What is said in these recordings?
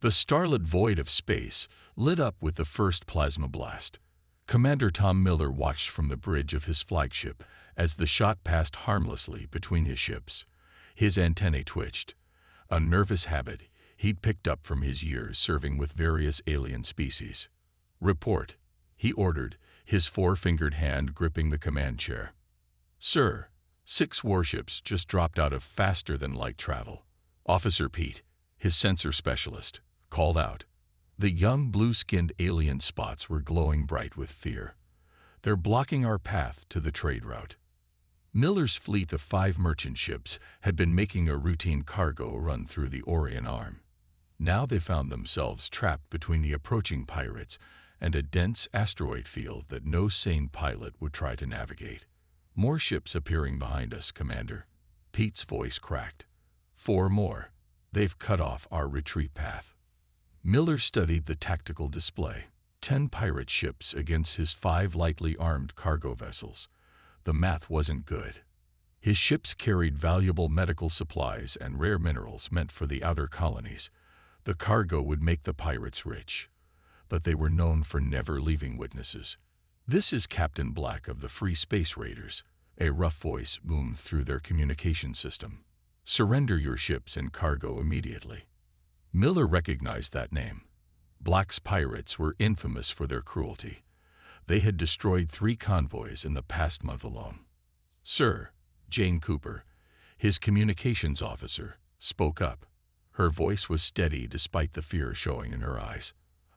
The starlit void of space lit up with the first plasma blast. Commander Tom Miller watched from the bridge of his flagship as the shot passed harmlessly between his ships. His antennae twitched, a nervous habit he'd picked up from his years serving with various alien species. "Report," he ordered, his four-fingered hand gripping the command chair. "Sir, 6 warships just dropped out of faster-than-light travel," Officer Pete, his sensor specialist, called out. The young blue-skinned alien spots were glowing bright with fear. "They're blocking our path to the trade route." Miller's fleet of 5 merchant ships had been making a routine cargo run through the Orion Arm. Now they found themselves trapped between the approaching pirates and a dense asteroid field that no sane pilot would try to navigate. "More ships appearing behind us, Commander." Pete's voice cracked. 4 more. They've cut off our retreat path." Miller studied the tactical display. 10 pirate ships against his 5 lightly armed cargo vessels. The math wasn't good. His ships carried valuable medical supplies and rare minerals meant for the outer colonies. The cargo would make the pirates rich, but they were known for never leaving witnesses. "This is Captain Black of the Free Space Raiders," a rough voice boomed through their communication system. "Surrender your ships and cargo immediately." Miller recognized that name. Black's pirates were infamous for their cruelty. They had destroyed 3 convoys in the past month alone. "Sir," Jane Cooper, his communications officer, spoke up. Her voice was steady despite the fear showing in her eyes.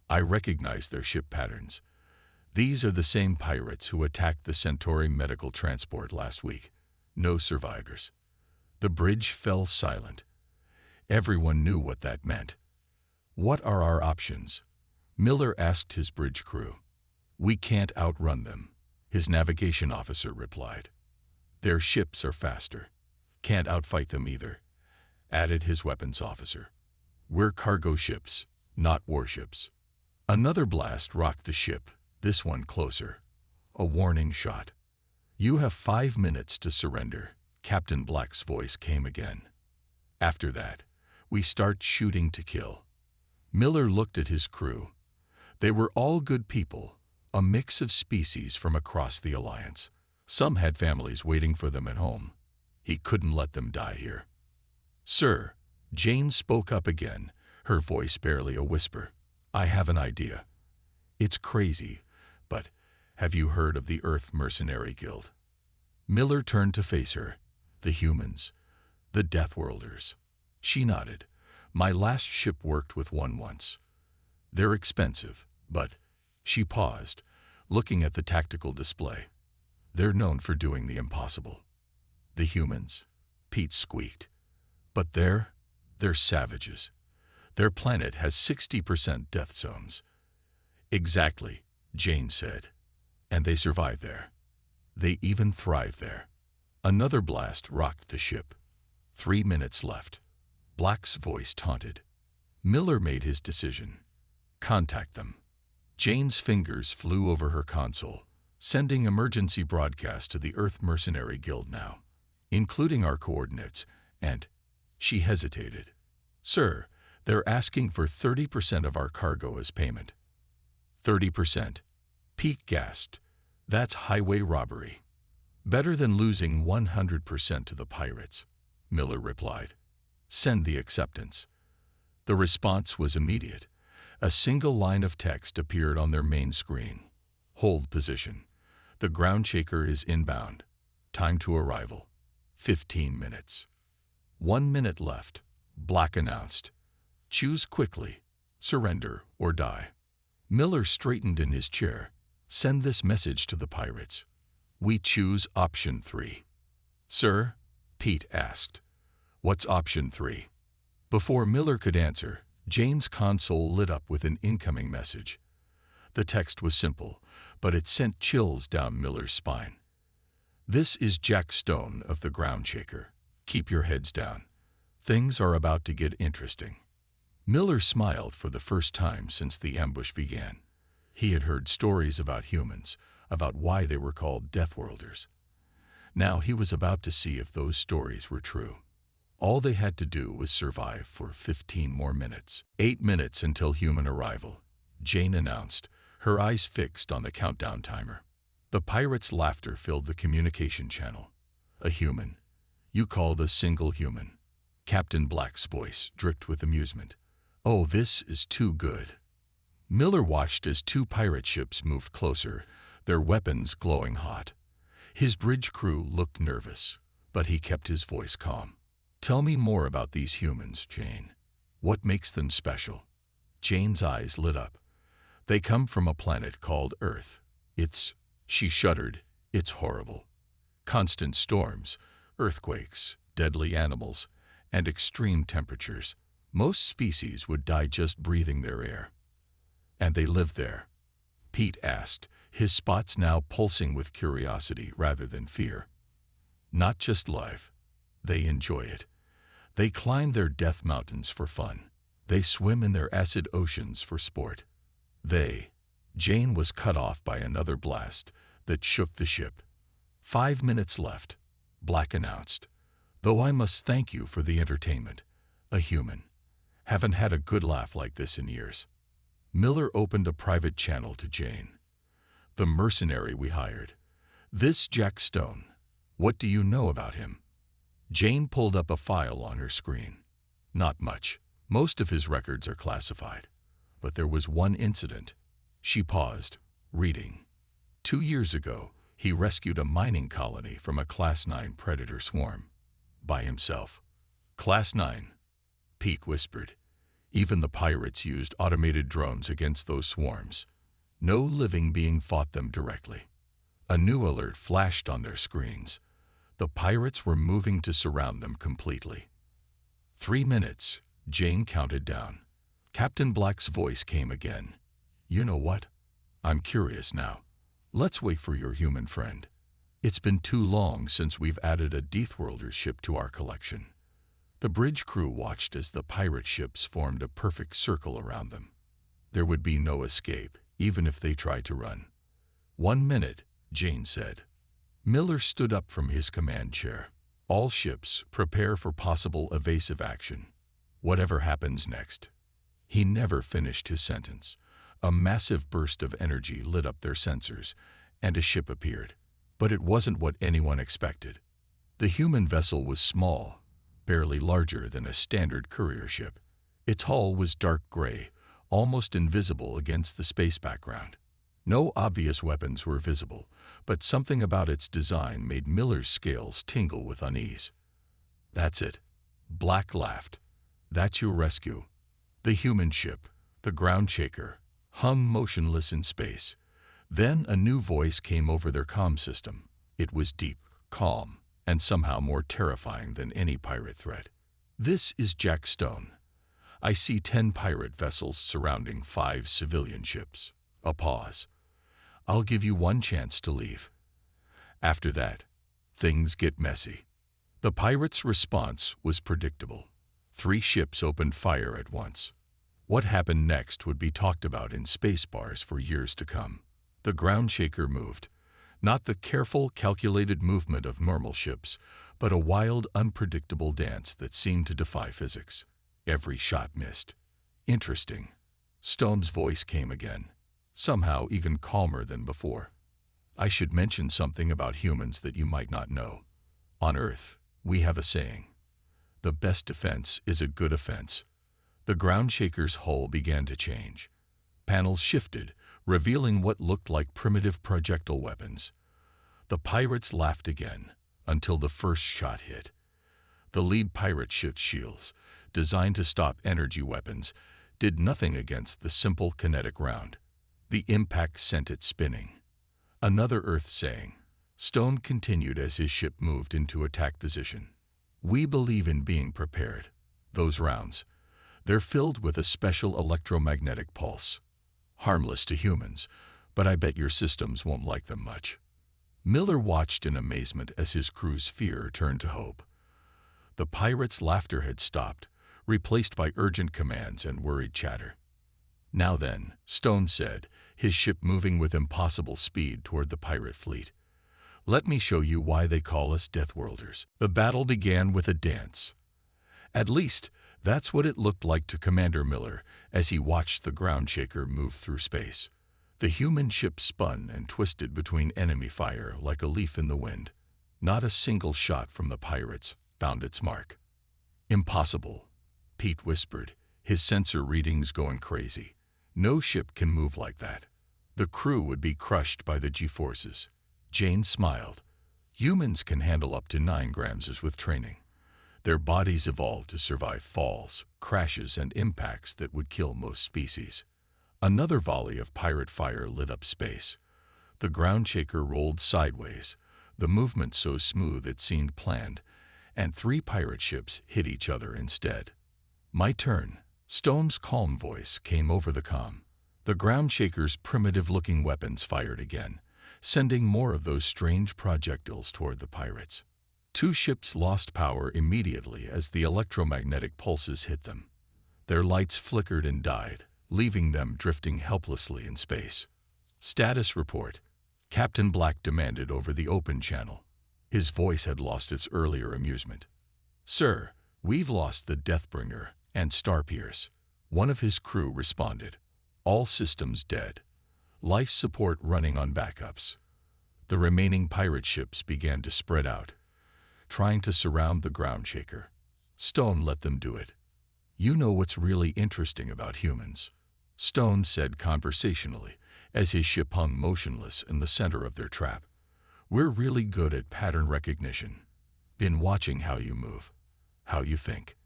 "I recognize their ship patterns. These are the same pirates who attacked the Centauri medical transport last week. No survivors." The bridge fell silent. Everyone knew what that meant. "What are our options?" Miller asked his bridge crew. "We can't outrun them," his navigation officer replied. "Their ships are faster. Can't outfight them either," added his weapons officer. "We're cargo ships, not warships." Another blast rocked the ship, this one closer. A warning shot. "You have 5 minutes to surrender," Captain Black's voice came again. "After that, we start shooting to kill." Miller looked at his crew. They were all good people, a mix of species from across the Alliance. Some had families waiting for them at home. He couldn't let them die here. "Sir," Jane spoke up again, her voice barely a whisper. "I have an idea. It's crazy, but have you heard of the Earth Mercenary Guild?" Miller turned to face her. "The humans, the Deathworlders." She nodded. "My last ship worked with one once. They're expensive, but..." She paused, looking at the tactical display. "They're known for doing the impossible." "The humans?" Pete squeaked. "But they're savages. Their planet has 60% death zones." "Exactly," Jane said. "And they survive there. They even thrive there." Another blast rocked the ship. 3 minutes left. Black's voice taunted. Miller made his decision. "Contact them." Jane's fingers flew over her console, sending emergency broadcast to the Earth Mercenary Guild now, including our coordinates, and she hesitated. "Sir, they're asking for 30% of our cargo as payment." 30%. Pete gasped. "That's highway robbery." "Better than losing 100% to the pirates," Miller replied. "Send the acceptance." The response was immediate. A single line of text appeared on their main screen. "Hold position. The ground shaker is inbound. Time to arrival. 15 minutes. 1 minute left," Black announced. "Choose quickly. Surrender or die." Miller straightened in his chair. "Send this message to the pirates. We choose option 3. "Sir?" Pete asked. "What's option 3? Before Miller could answer, Jane's console lit up with an incoming message. The text was simple, but it sent chills down Miller's spine. "This is Jack Stone of the Ground Shaker. Keep your heads down. Things are about to get interesting." Miller smiled for the first time since the ambush began. He had heard stories about humans, about why they were called Deathworlders. Now he was about to see if those stories were true. All they had to do was survive for 15 more minutes. 8 minutes until human arrival, Jane announced, her eyes fixed on the countdown timer. The pirates' laughter filled the communication channel. A human. You called a single human. Captain Black's voice dripped with amusement. Oh, this is too good. Miller watched as two pirate ships moved closer, their weapons glowing hot. His bridge crew looked nervous, but he kept his voice calm. Tell me more about these humans, Jane. What makes them special? Jane's eyes lit up. They come from a planet called Earth. She shuddered, it's horrible. Constant storms, earthquakes, deadly animals, and extreme temperatures. Most species would die just breathing their air. And they live there? Pete asked, his spots now pulsing with curiosity rather than fear. Not just life. They enjoy it. They climb their death mountains for fun. They swim in their acid oceans for sport. Jane was cut off by another blast that shook the ship. 5 minutes left, Black announced. Though I must thank you for the entertainment. A human. Haven't had a good laugh like this in years. Miller opened a private channel to Jane. The mercenary we hired. This Jack Stone. What do you know about him? Jane pulled up a file on her screen. Not much. Most of his records are classified. But there was one incident. She paused, reading. 2 years ago, he rescued a mining colony from a Class 9 predator swarm. By himself. Class 9, Pete whispered. Even the pirates used automated drones against those swarms. No living being fought them directly. A new alert flashed on their screens. The pirates were moving to surround them completely. 3 minutes, Jane counted down. Captain Black's voice came again. You know what? I'm curious now. Let's wait for your human friend. It's been too long since we've added a Deathworlder ship to our collection. The bridge crew watched as the pirate ships formed a perfect circle around them. There would be no escape, even if they tried to run. 1 minute, Jane said. Miller stood up from his command chair. All ships, prepare for possible evasive action. Whatever happens next. He never finished his sentence. A massive burst of energy lit up their sensors, and a ship appeared. But it wasn't what anyone expected. The human vessel was small, barely larger than a standard courier ship. Its hull was dark gray, almost invisible against the space background. No obvious weapons were visible, but something about its design made Miller's scales tingle with unease. That's it. Black laughed. That's your rescue. The human ship, the ground shaker, hung motionless in space. Then a new voice came over their comm system. It was deep, calm, and somehow more terrifying than any pirate threat. This is Jack Stone. I see 10 pirate vessels surrounding 5 civilian ships. A pause. I'll give you one chance to leave. After that, things get messy. The pirates' response was predictable. 3 ships opened fire at once. What happened next would be talked about in space bars for years to come. The ground shaker moved. Not the careful, calculated movement of normal ships, but a wild, unpredictable dance that seemed to defy physics. Every shot missed. Interesting. Stone's voice came again, somehow even calmer than before. I should mention something about humans that you might not know. On Earth, we have a saying. The best defense is a good offense. The ground shaker's hull began to change. Panels shifted, revealing what looked like primitive projectile weapons. The pirates laughed again, until the first shot hit. The lead pirate ship's shields, designed to stop energy weapons, did nothing against the simple kinetic round. The impact sent it spinning. Another Earth saying. Stone continued as his ship moved into attack position. We believe in being prepared. Those rounds, they're filled with a special electromagnetic pulse. Harmless to humans, but I bet your systems won't like them much. Miller watched in amazement as his crew's fear turned to hope. The pirates' laughter had stopped, replaced by urgent commands and worried chatter. Now then, Stone said, his ship moving with impossible speed toward the pirate fleet. Let me show you why they call us Deathworlders. The battle began with a dance. At least, that's what it looked like to Commander Miller as he watched the ground shaker move through space. The human ship spun and twisted between enemy fire like a leaf in the wind. Not a single shot from the pirates found its mark. "Impossible," Pete whispered, his sensor readings going crazy. "No ship can move like that. The crew would be crushed by the G-forces." Jane smiled. "Humans can handle up to 9 grams with training. Their bodies evolved to survive falls, crashes, and impacts that would kill most species." Another volley of pirate fire lit up space. The ground shaker rolled sideways, the movement so smooth it seemed planned, and 3 pirate ships hit each other instead. "My turn," Stone's calm voice came over the comm. The ground shaker's primitive-looking weapons fired again, sending more of those strange projectiles toward the pirates. 2 ships lost power immediately as the electromagnetic pulses hit them. Their lights flickered and died, leaving them drifting helplessly in space. "Status report," Captain Black demanded over the open channel. His voice had lost its earlier amusement. "Sir, we've lost the Deathbringer and Starpierce," one of his crew responded. "All systems dead. Life support running on backups." The remaining pirate ships began to spread out, trying to surround the ground shaker. Stone let them do it. "You know what's really interesting about humans," Stone said conversationally as his ship hung motionless in the center of their trap. "We're really good at pattern recognition. Been watching how you move, how you think."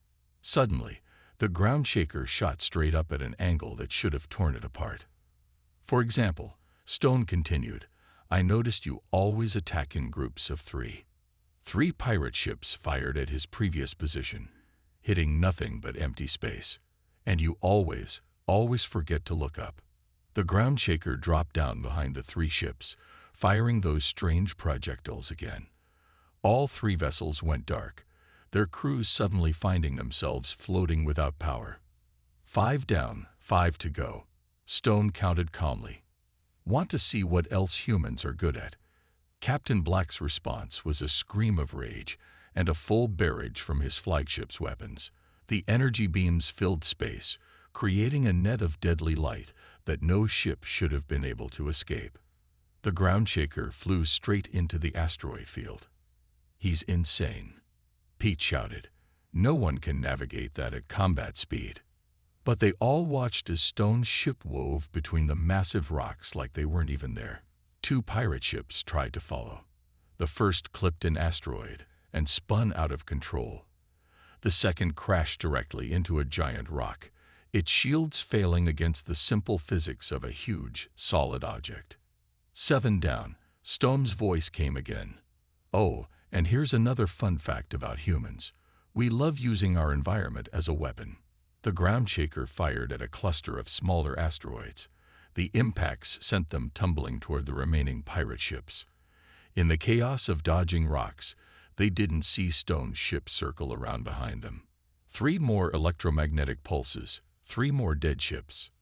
Suddenly, the ground shaker shot straight up at an angle that should have torn it apart. "For example," Stone continued, "I noticed you always attack in groups of 3. 3 pirate ships fired at his previous position, hitting nothing but empty space. And you always forget to look up." The ground shaker dropped down behind the 3 ships, firing those strange projectiles again. All 3 vessels went dark, their crews suddenly finding themselves floating without power. 5 down, 5 to go, Stone counted calmly. "Want to see what else humans are good at?" Captain Black's response was a scream of rage and a full barrage from his flagship's weapons. The energy beams filled space, creating a net of deadly light that no ship should have been able to escape. The ground shaker flew straight into the asteroid field. "He's insane," Pete shouted. "No one can navigate that at combat speed." But they all watched as Stone's ship wove between the massive rocks like they weren't even there. 2 pirate ships tried to follow. The first clipped an asteroid and spun out of control. The second crashed directly into a giant rock, its shields failing against the simple physics of a huge, solid object. 7 down, Stone's voice came again. "Oh, and here's another fun fact about humans. We love using our environment as a weapon." The ground shaker fired at a cluster of smaller asteroids. The impacts sent them tumbling toward the remaining pirate ships. In the chaos of dodging rocks, they didn't see Stone's ship circle around behind them. 3 more electromagnetic pulses, 3 more dead ships.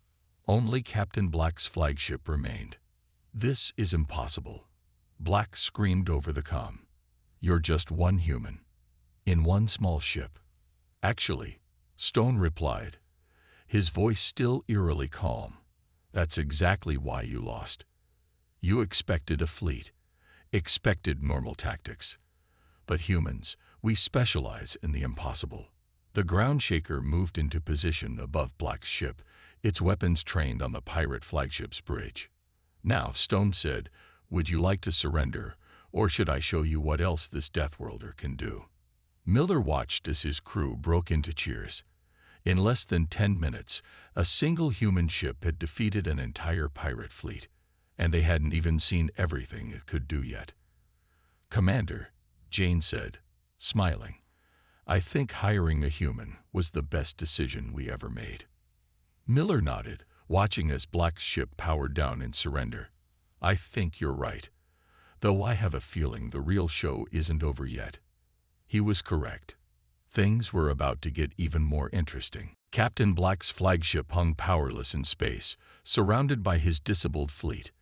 Only Captain Black's flagship remained. "This is impossible," Black screamed over the comm. "You're just one human, in one small ship." "Actually," Stone replied, his voice still eerily calm, "that's exactly why you lost. You expected a fleet, expected normal tactics. But humans, we specialize in the impossible." The ground shaker moved into position above Black's ship, its weapons trained on the pirate flagship's bridge. "Now," Stone said, "would you like to surrender, or should I show you what else this Deathworlder can do?" Miller watched as his crew broke into cheers. In less than 10 minutes, a single human ship had defeated an entire pirate fleet, and they hadn't even seen everything it could do yet. "Commander," Jane said, smiling, "I think hiring a human was the best decision we ever made." Miller nodded, watching as Black's ship powered down in surrender. "I think you're right, though I have a feeling the real show isn't over yet." He was correct. Things were about to get even more interesting. Captain Black's flagship hung powerless in space, surrounded by his disabled fleet.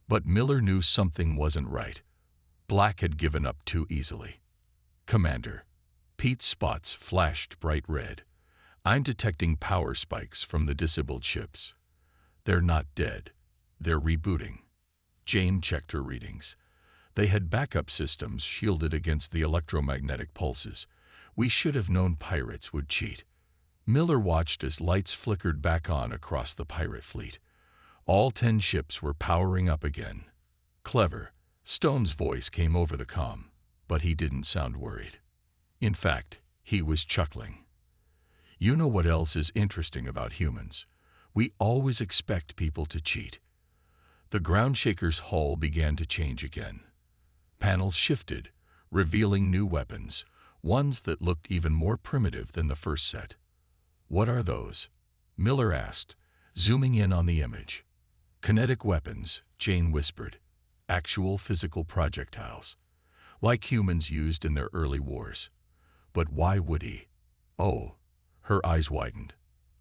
But Miller knew something wasn't right. Black had given up too easily. "Commander," Pete's spots flashed bright red. I'm detecting power spikes from the disabled ships. They're not dead. They're rebooting. Jane checked her readings. They had backup systems shielded against the electromagnetic pulses. We should have known pirates would cheat. Miller watched as lights flickered back on across the pirate fleet. All 10 ships were powering up again. Clever. Stone's voice came over the comm, but he didn't sound worried. In fact, he was chuckling. You know what else is interesting about humans? We always expect people to cheat. The Groundshaker's hull began to change again. Panels shifted, revealing new weapons, ones that looked even more primitive than the first set. What are those? Miller asked, zooming in on the image. Kinetic weapons, Jane whispered. Actual physical projectiles, like humans used in their early wars. But why would he? Oh, her eyes widened.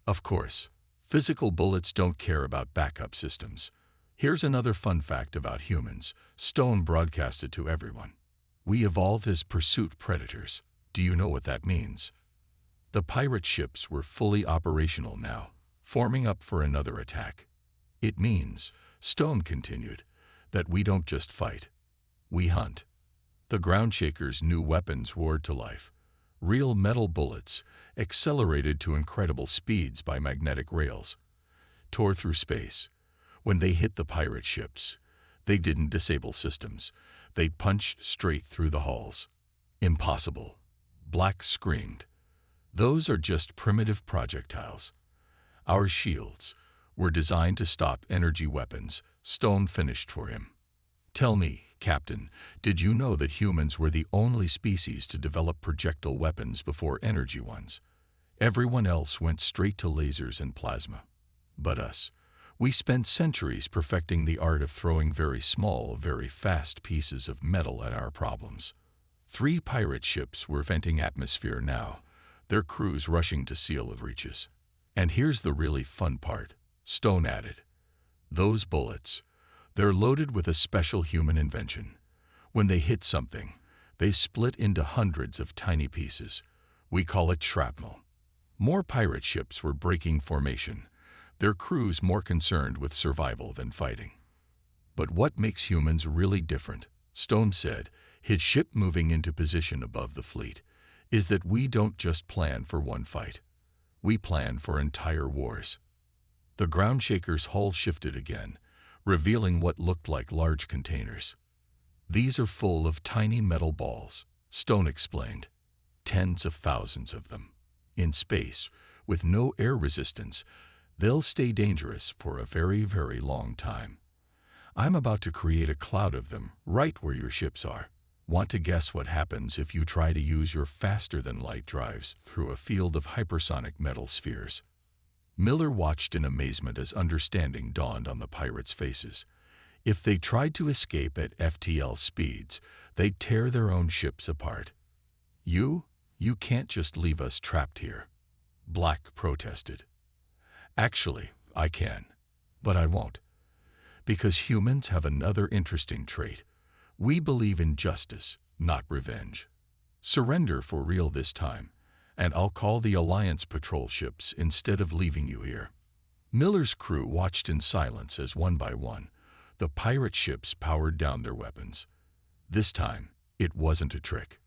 Of course, physical bullets don't care about backup systems. Here's another fun fact about humans. Stone broadcasted to everyone. We evolved as pursuit predators. Do you know what that means? The pirate ships were fully operational now, forming up for another attack. It means, Stone continued, that we don't just fight. We hunt. The Groundshaker's new weapons roared to life. Real metal bullets, accelerated to incredible speeds by magnetic rails, tore through space. When they hit the pirate ships, they didn't disable systems. They punched straight through the hulls. Impossible. Black screamed. Those are just primitive projectiles. Our shields were designed to stop energy weapons. Stone finished for him. Tell me, Captain, did you know that humans were the only species to develop projectile weapons before energy ones? Everyone else went straight to lasers and plasma. But us, we spent centuries perfecting the art of throwing very small, very fast pieces of metal at our problems. 3 pirate ships were venting atmosphere now, their crews rushing to seal the breaches. And here's the really fun part, Stone added. Those bullets, they're loaded with a special human invention. When they hit something, they split into hundreds of tiny pieces. We call it shrapnel. More pirate ships were breaking formation, their crews more concerned with survival than fighting. But what makes humans really different, Stone said, his ship moving into position above the fleet, is that we don't just plan for one fight. We plan for entire wars. The Groundshaker's hull shifted again, revealing what looked like large containers. These are full of tiny metal balls, Stone explained. Tens of thousands of them. In space, with no air resistance, they'll stay dangerous for a very, very long time. I'm about to create a cloud of them right where your ships are. Want to guess what happens if you try to use your faster-than-light drives through a field of hypersonic metal spheres? Miller watched in amazement as understanding dawned on the pirates' faces. If they tried to escape at FTL speeds, they'd tear their own ships apart. You can't just leave us trapped here, Black protested. Actually, I can, but I won't. Because humans have another interesting trait. We believe in justice, not revenge. Surrender for real this time, and I'll call the Alliance patrol ships instead of leaving you here. Miller's crew watched in silence as one by one, the pirate ships powered down their weapons. This time, it wasn't a trick.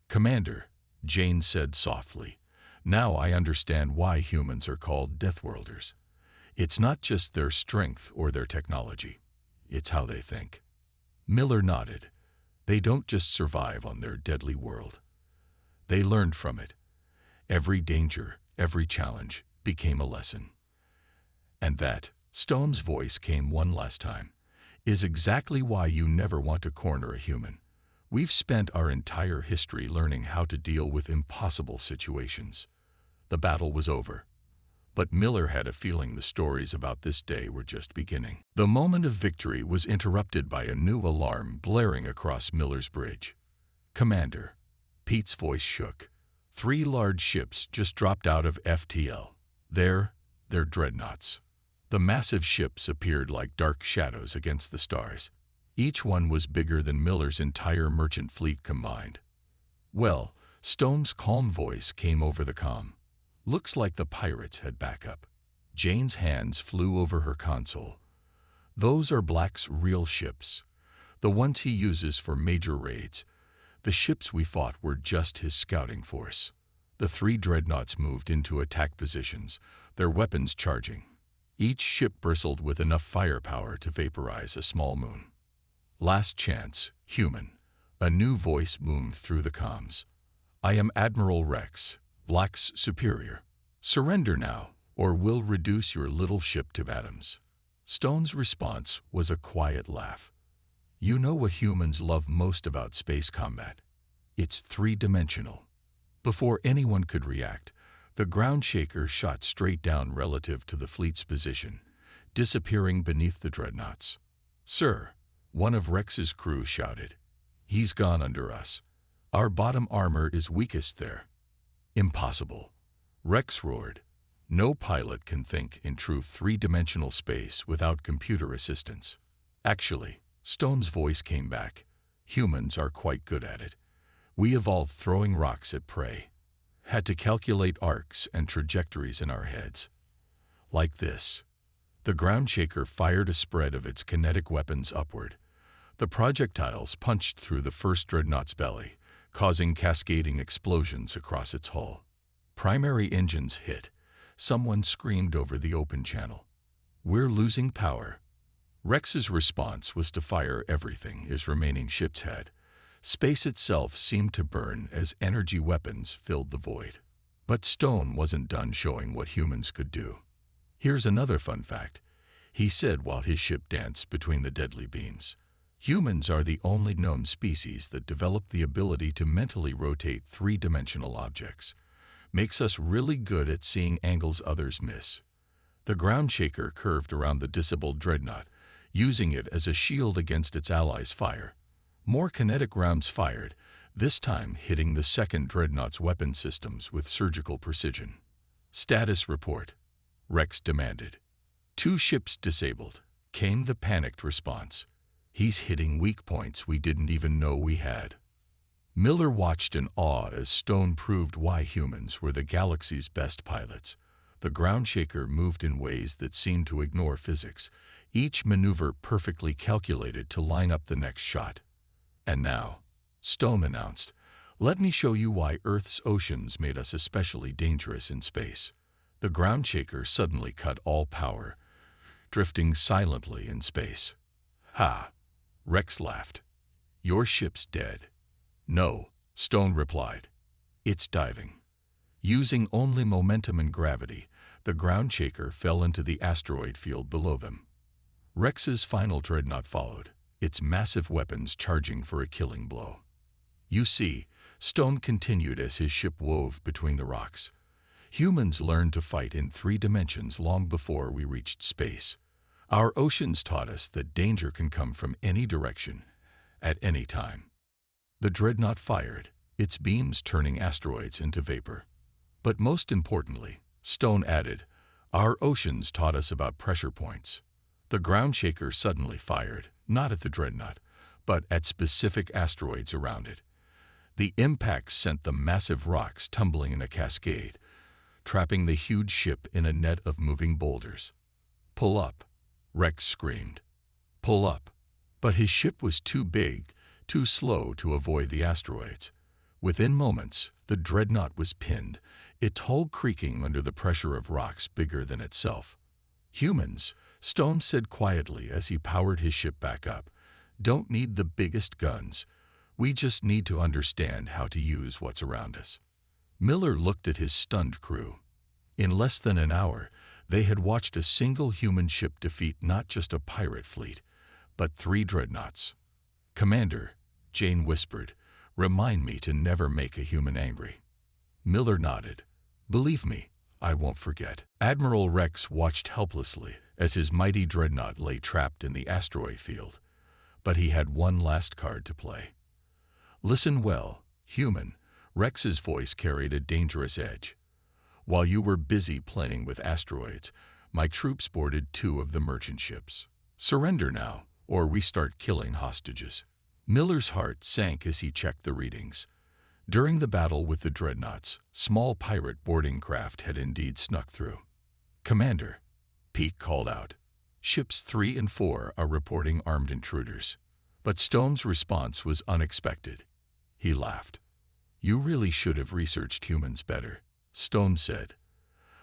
Commander, Jane said softly, now I understand why humans are called Deathworlders. It's not just their strength or their technology. It's how they think. Miller nodded. They don't just survive on their deadly world. They learned from it. Every danger, every challenge became a lesson. And that, Stone's voice came one last time, is exactly why you never want to corner a human. We've spent our entire history learning how to deal with impossible situations. The battle was over. But Miller had a feeling the stories about this day were just beginning. The moment of victory was interrupted by a new alarm blaring across Miller's bridge. Commander, Pete's voice shook. 3 large ships just dropped out of FTL. They're dreadnoughts. The massive ships appeared like dark shadows against the stars. Each one was bigger than Miller's entire merchant fleet combined. Well, Stone's calm voice came over the comm. Looks like the pirates had backup. Jane's hands flew over her console. Those are Black's real ships, the ones he uses for major raids. The ships we fought were just his scouting force. The 3 dreadnoughts moved into attack positions, their weapons charging. Each ship bristled with enough firepower to vaporize a small moon. Last chance, human. A new voice boomed through the comms. I am Admiral Rex, Black's superior. Surrender now, or we'll reduce your little ship to atoms. Stone's response was a quiet laugh. You know what humans love most about space combat? It's 3-dimensional. Before anyone could react, the ground shaker shot straight down relative to the fleet's position, disappearing beneath the dreadnoughts. Sir, one of Rex's crew shouted. He's gone under us. Our bottom armor is weakest there. Impossible. Rex roared. No pilot can think in true 3-dimensional space without computer assistance. Actually, Stone's voice came back. Humans are quite good at it. We evolved throwing rocks at prey. Had to calculate arcs and trajectories in our heads. Like this. The ground shaker fired a spread of its kinetic weapons upward. The projectiles punched through the first dreadnought's belly, causing cascading explosions across its hull. Primary engines hit. Someone screamed over the open channel. We're losing power. Rex's response was to fire everything his remaining ships had. Space itself seemed to burn as energy weapons filled the void. But Stone wasn't done showing what humans could do. Here's another fun fact, he said while his ship danced between the deadly beams. Humans are the only known species that develop the ability to mentally rotate 3-dimensional objects. Makes us really good at seeing angles others miss. The ground shaker curved around the disabled dreadnought, using it as a shield against its allies' fire. More kinetic rounds fired, this time hitting the second dreadnought's weapon systems with surgical precision. Status report, Rex demanded. 2 ships disabled, came the panicked response. He's hitting weak points we didn't even know we had. Miller watched in awe as Stone proved why humans were the galaxy's best pilots. The ground shaker moved in ways that seemed to ignore physics, each maneuver perfectly calculated to line up the next shot. And now, Stone announced, let me show you why Earth's oceans made us especially dangerous in space. The ground shaker suddenly cut all power, drifting silently in space. Ha! Rex laughed. Your ship's dead. No, Stone replied. It's diving. Using only momentum and gravity, the ground shaker fell into the asteroid field below them. Rex's final dreadnought followed, its massive weapons charging for a killing blow. You see, Stone continued as his ship wove between the rocks. Humans learned to fight in 3 dimensions long before we reached space. Our oceans taught us that danger can come from any direction, at any time. The dreadnought fired, its beams turning asteroids into vapor. But most importantly, Stone added, our oceans taught us about pressure points. The ground shaker suddenly fired, not at the dreadnought, but at specific asteroids around it. The impact sent the massive rocks tumbling in a cascade, trapping the huge ship in a net of moving boulders. Pull up, Rex screamed. Pull up. But his ship was too big, too slow to avoid the asteroids. Within moments, the dreadnought was pinned, its hull creaking under the pressure of rocks bigger than itself. Humans, Stone said quietly as he powered his ship back up, don't need the biggest guns. We just need to understand how to use what's around us. Miller looked at his stunned crew. In less than an hour, they had watched a single human ship defeat not just a pirate fleet, but 3 dreadnoughts. Commander, Jane whispered, remind me to never make a human angry. Miller nodded. Believe me, I won't forget. Admiral Rex watched helplessly as his mighty dreadnought lay trapped in the asteroid field. But he had one last card to play. Listen well, human, Rex's voice carried a dangerous edge. While you were busy playing with asteroids, my troops boarded 2 of the merchant ships. Surrender now, or we start killing hostages. Miller's heart sank as he checked the readings. During the battle with the dreadnoughts, small pirate boarding craft had indeed snuck through. "Commander," Pete called out, "Ships 3 and 4 are reporting armed intruders." But Stone's response was unexpected. He laughed. "You really should have researched humans better," Stone said.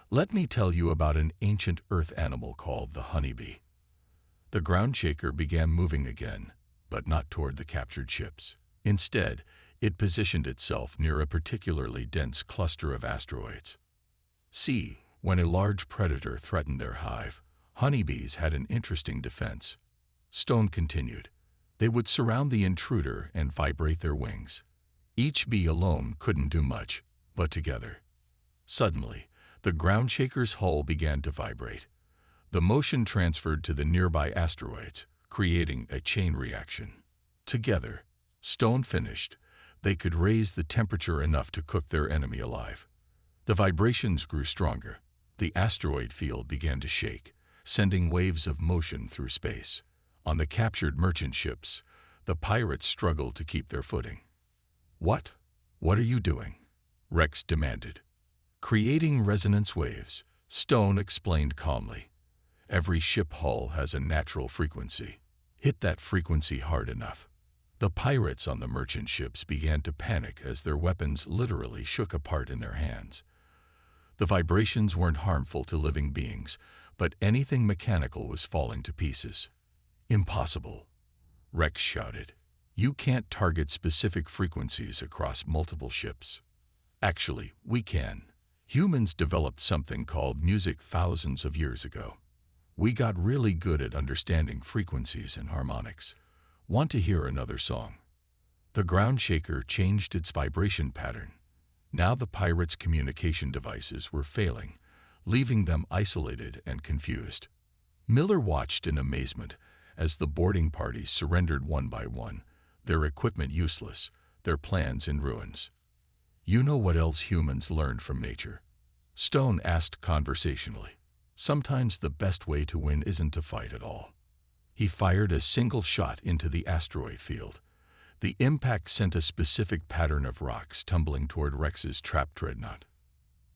"Let me tell you about an ancient earth animal called the honeybee." The ground shaker began moving again, but not toward the captured ships. Instead, it positioned itself near a particularly dense cluster of asteroids. See, when a large predator threatened their hive, honeybees had an interesting defense. Stone continued. They would surround the intruder and vibrate their wings. Each bee alone couldn't do much, but together. Suddenly, the ground shaker's hull began to vibrate. The motion transferred to the nearby asteroids, creating a chain reaction. Together, Stone finished, they could raise the temperature enough to cook their enemy alive. The vibrations grew stronger. The asteroid field began to shake, sending waves of motion through space. On the captured merchant ships, the pirates struggled to keep their footing. What are you doing?" Rex demanded. "Creating resonance waves," Stone explained calmly. "Every ship hull has a natural frequency. Hit that frequency hard enough." The pirates on the merchant ships began to panic as their weapons literally shook apart in their hands. The vibrations weren't harmful to living beings, but anything mechanical was falling to pieces. "Impossible," Rex shouted. "You can't target specific frequencies across multiple ships." "Actually, we can. Humans developed something called music thousands of years ago. We got really good at understanding frequencies and harmonics. Want to hear another song?" The ground shaker changed its vibration pattern. Now the pirates' communication devices were failing, leaving them isolated and confused. Miller watched in amazement as the boarding parties surrendered one by one, their equipment useless, their plans in ruins. "You know what else humans learned from nature?" Stone asked conversationally. "Sometimes the best way to win isn't to fight at all." He fired a single shot into the asteroid field. The impact sent a specific pattern of rocks tumbling toward Rex's trapped dreadnought.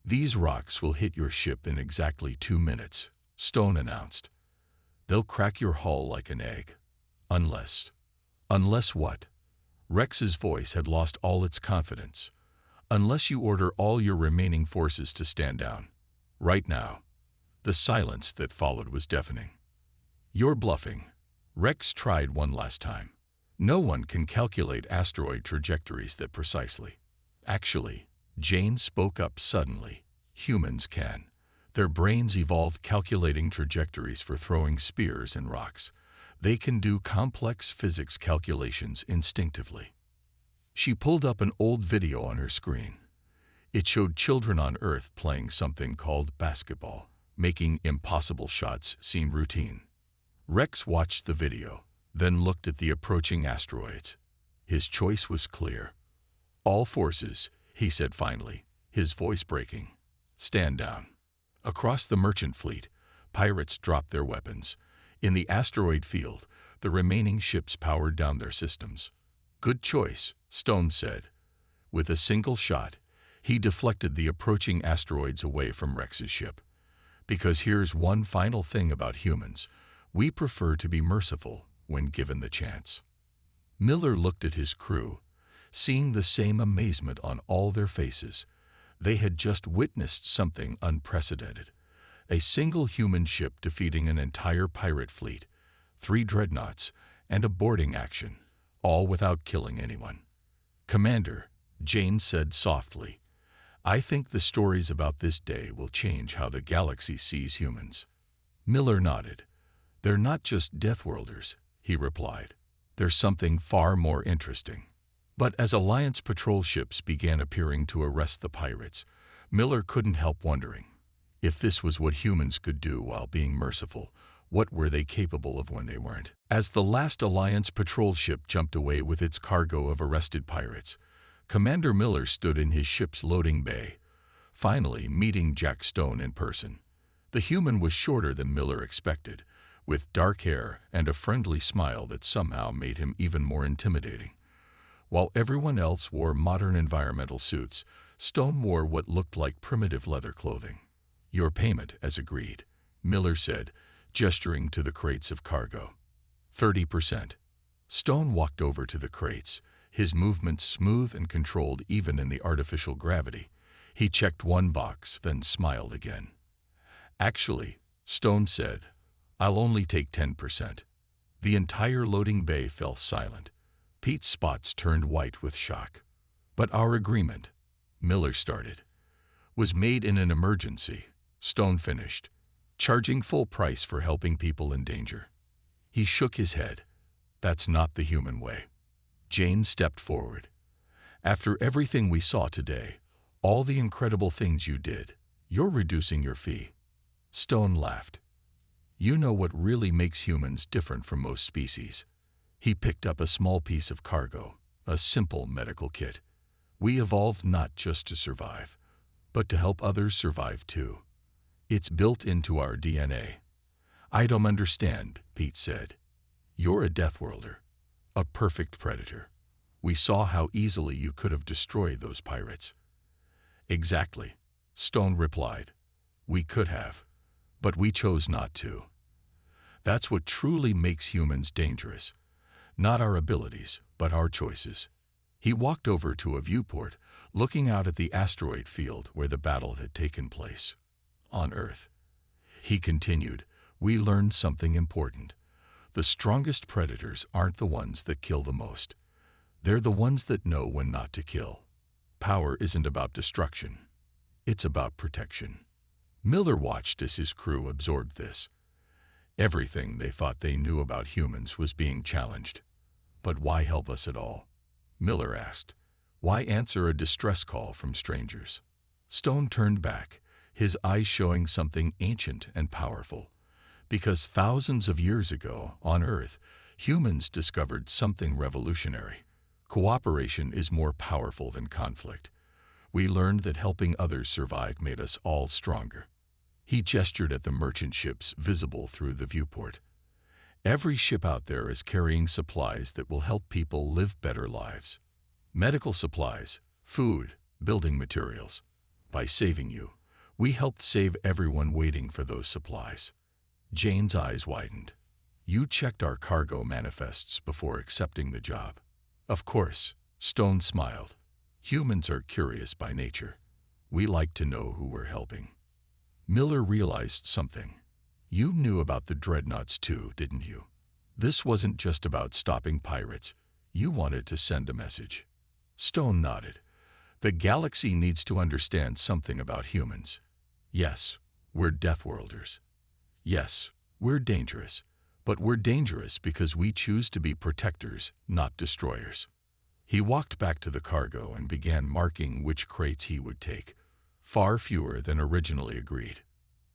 "These rocks will hit your ship in exactly 2 minutes," Stone announced. "They'll crack your hull like an egg. Unless..." "Unless what?" Rex's voice had lost all its confidence. "Unless you order all your remaining forces to stand down. Right now." The silence that followed was deafening. "You're bluffing." Rex tried one last time. "No one can calculate asteroid trajectories that precisely." "Actually," Jane spoke up suddenly, "humans can. Their brains evolved calculating trajectories for throwing spears and rocks. They can do complex physics calculations instinctively." She pulled up an old video on her screen. It showed children on Earth playing something called basketball, making impossible shots seem routine. Rex watched the video, then looked at the approaching asteroids. His choice was clear. "All forces," he said finally, his voice breaking. "Stand down." Across the merchant fleet, pirates dropped their weapons. In the asteroid field, the remaining ships powered down their systems. "Good choice," Stone said. With a single shot, he deflected the approaching asteroids away from Rex's ship. "Because here's one final thing about humans. We prefer to be merciful when given the chance." Miller looked at his crew, seeing the same amazement on all their faces. They had just witnessed something unprecedented. A single human ship defeating an entire pirate fleet, 3 dreadnoughts, and a boarding action, all without killing anyone. "Commander," Jane said softly, "I think the stories about this day will change how the galaxy sees humans." Miller nodded. "They're not just Deathworlders," he replied. "There's something far more interesting." But as Alliance patrol ships began appearing to arrest the pirates, Miller couldn't help wondering. If this was what humans could do while being merciful, what were they capable of when they weren't? As the last Alliance patrol ship jumped away with its cargo of arrested pirates, Commander Miller stood in his ship's loading bay, finally meeting Jack Stone in person. The human was shorter than Miller expected, with dark hair and a friendly smile that somehow made him even more intimidating. While everyone else wore modern environmental suits, Stone wore what looked like primitive leather clothing. "Your payment, as agreed," Miller said, gesturing to the crates of cargo. 30%. Stone walked over to the crates, his movements smooth and controlled even in the artificial gravity. He checked one box, then smiled again. "Actually," Stone said, "I'll only take 10%. The entire loading bay fell silent. Pete's spots turned white with shock. "But our agreement," Miller started, "was made in an emergency," Stone finished, "charging full price for helping people in danger." He shook his head. "That's not the human way." Jane stepped forward. "After everything we saw today, all the incredible things you did, you're reducing your fee." Stone laughed. "You know what really makes humans different from most species." He picked up a small piece of cargo, a simple medical kit. "We evolved not just to survive, but to help others survive too. It's built into our DNA." "I don't understand," Pete said. "You're a Deathworlder, a perfect predator. We saw how easily you could have destroyed those pirates." "Exactly," Stone replied. "We could have, but we chose not to. That's what truly makes humans dangerous. Not our abilities, but our choices." He walked over to a viewport, looking out at the asteroid field where the battle had taken place. "On Earth," he continued, "we learned something important. The strongest predators aren't the ones that kill the most. They're the ones that know when not to kill. Power isn't about destruction. It's about protection." Miller watched as his crew absorbed this. Everything they thought they knew about humans was being challenged. "But why help us at all?" Miller asked. "Why answer a distress call from strangers?" Stone turned back, his eyes showing something ancient and powerful. "Because thousands of years ago, on Earth, humans discovered something revolutionary. Cooperation is more powerful than conflict. We learned that helping others survive made us all stronger." He gestured at the merchant ships visible through the viewport. "Every ship out there is carrying supplies that will help people live better lives. Medical supplies, food, building materials. By saving you, we helped save everyone waiting for those supplies." Jane's eyes widened. "You checked our cargo manifests before accepting the job." "Of course," Stone smiled. "Humans are curious by nature. We like to know who we're helping." Miller realized something. "You knew about the dreadnoughts too, didn't you? This wasn't just about stopping pirates. You wanted to send a message." Stone nodded. "The galaxy needs to understand something about humans. Yes, we're Deathworlders. Yes, we're dangerous. But we're dangerous because we choose to be protectors, not destroyers." He walked back to the cargo and began marking which crates he would take. Far fewer than originally agreed.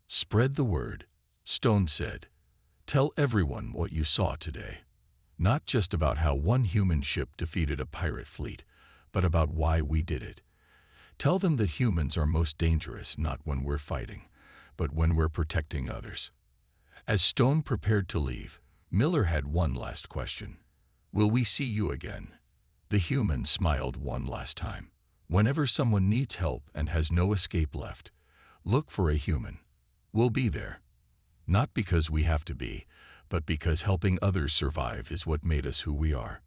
"Spread the word," Stone said. "Tell everyone what you saw today. Not just about how one human ship defeated a pirate fleet, but about why we did it. Tell them that humans are most dangerous not when we're fighting, but when we're protecting others." As Stone prepared to leave, Miller had one last question. "Will we see you again?" The human smiled one last time. "Whenever someone needs help and has no escape left, look for a human. We'll be there. Not because we have to be, but because helping others survive is what made us who we are."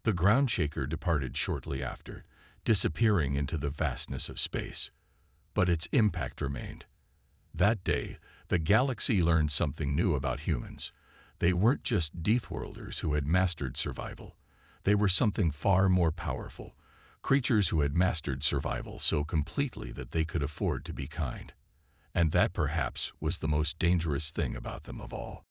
The ground shaker departed shortly after, disappearing into the vastness of space. But its impact remained. That day, the galaxy learned something new about humans. They weren't just Deathworlders who had mastered survival. They were something far more powerful, creatures who had mastered survival so completely that they could afford to be kind. And that perhaps was the most dangerous thing about them of all.